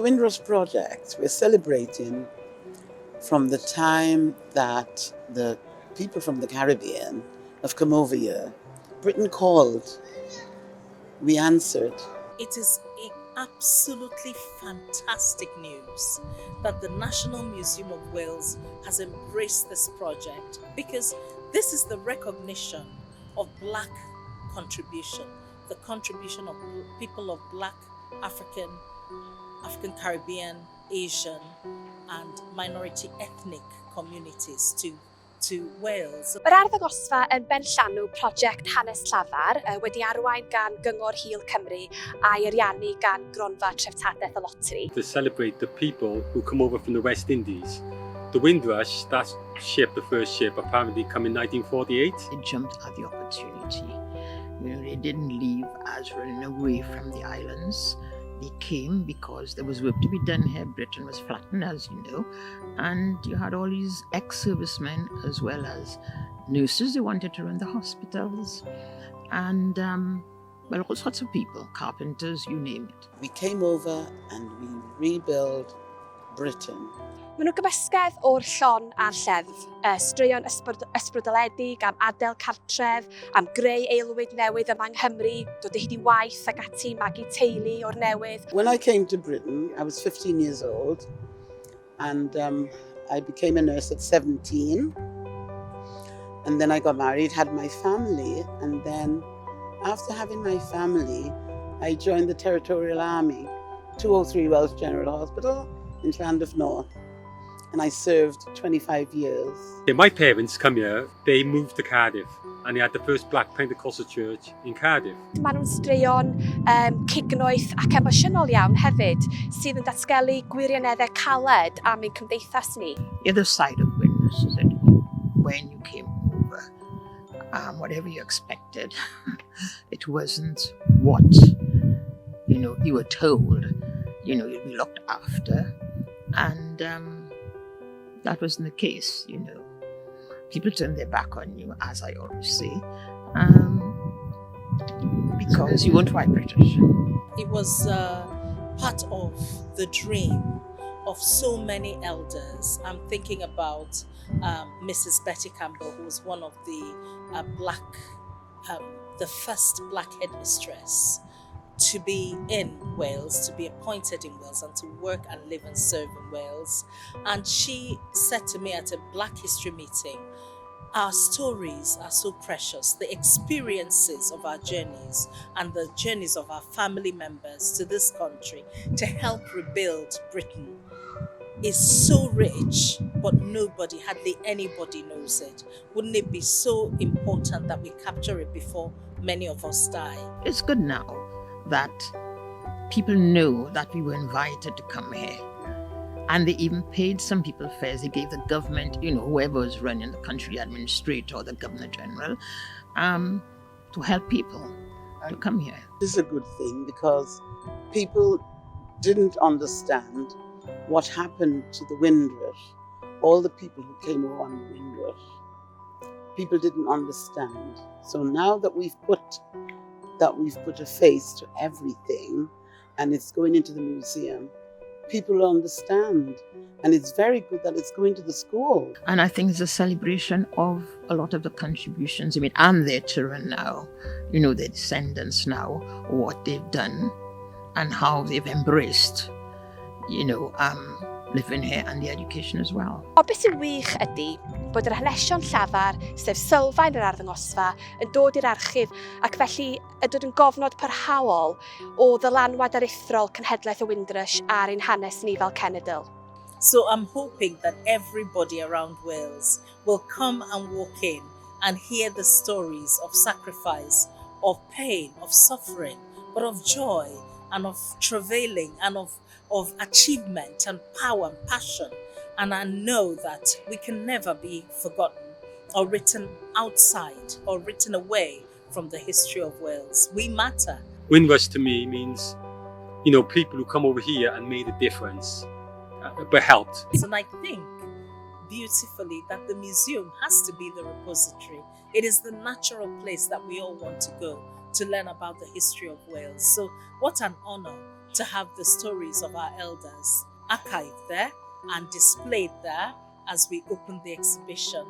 The Windrush project, we're celebrating from the time that the people from the Caribbean have come over here. Britain called, we answered. It is absolutely fantastic news that the National Museum of Wales has embraced this project, because this is the recognition of Black contribution, the contribution of people of Black, African Caribbean, Asian and minority ethnic communities to Wales. Mae'r arddangosfa yn benllanw prosiect hanes llafar wedi arwain gan Gyngor Hil Cymru a'i ariannu gan Gronfa Treftadaeth y Loteri. To celebrate the people who come over from the West Indies. The Windrush, that ship, the first ship, apparently come in 1948. They jumped at the opportunity. They didn't leave as running away from the islands. They came because there was work to be done here. Britain was flattened, as you know, and you had all these ex-servicemen as well as nurses who wanted to run the hospitals, and well, all sorts of people, carpenters, you name it. We came over and we rebuilt Britain. Maen nhw gymysgedd o'r llon a'r lleddf, straeon ysbrydoledig am adael cartref, am greu aelwyd newydd yma yng Nghymru, dod o hyd i waith ac ati magu teulu o'r newydd. When I came to Britain, I was 15 years old, and I became a nurse at 17. And then I got married, had my family, and then after having my family, I joined the Territorial Army, 203 Welsh General Hospital in Llandaf North. And I served 25 years. My parents come here, they moved to Cardiff, and they had the first Black Pentecostal church in Cardiff. Maen nhw'n straeon cignoeth ac emosiynol iawn hefyd, sydd yn datgelu gwirioneddau caled am ein cymdeithas ni. The other side of Windrush is that when you came over, whatever you expected, it wasn't what you were told. You'd be looked after, and that wasn't the case. People turned their back on you, as I always say, because you weren't white British. It was part of the dream of so many elders. I'm thinking about Mrs. Betty Campbell, who was one of the the first Black headmistress to be in Wales, to be appointed in Wales and to work and live and serve in Wales. And she said to me at a Black History meeting, our stories are so precious. The experiences of our journeys and the journeys of our family members to this country to help rebuild Britain is so rich, but hardly anybody knows it. Wouldn't it be so important that we capture it before many of us die? It's good now that people know that we were invited to come here. And they even paid some people fares. They gave the government, whoever was running the country, administrator or the Governor General, to help people to come here. This is a good thing because people didn't understand what happened to the Windrush, all the people who came over on the Windrush. People didn't understand. So now that we've put a face to everything and it's going into the museum, people understand. And it's very good that it's going to the school. And I think it's a celebration of a lot of the contributions, and their children now, their descendants now, what they've done and how they've embraced, living here and the education as well. Beth sy'n wych ydy bod yr hanesion llafar, sef sylfaen yr arddangosfa, yn dod i'r archif ac felly yn dod yn gofnod parhaol o ddylanwad aruthrol cenhedlaeth y Windrush ar ein hanes ni fel cenedl. So I'm hoping that everybody around Wales will come and walk in and hear the stories of sacrifice, of pain, of suffering, but of joy and of travailing and of achievement and power and passion. And I know that we can never be forgotten or written outside or written away from the history of Wales. We matter. Windrush to me means, people who come over here and made a difference, but helped. And I think beautifully that the museum has to be the repository. It is the natural place that we all want to go to learn about the history of Wales. So what an honor to have the stories of our elders archived there and displayed there as we open the exhibition.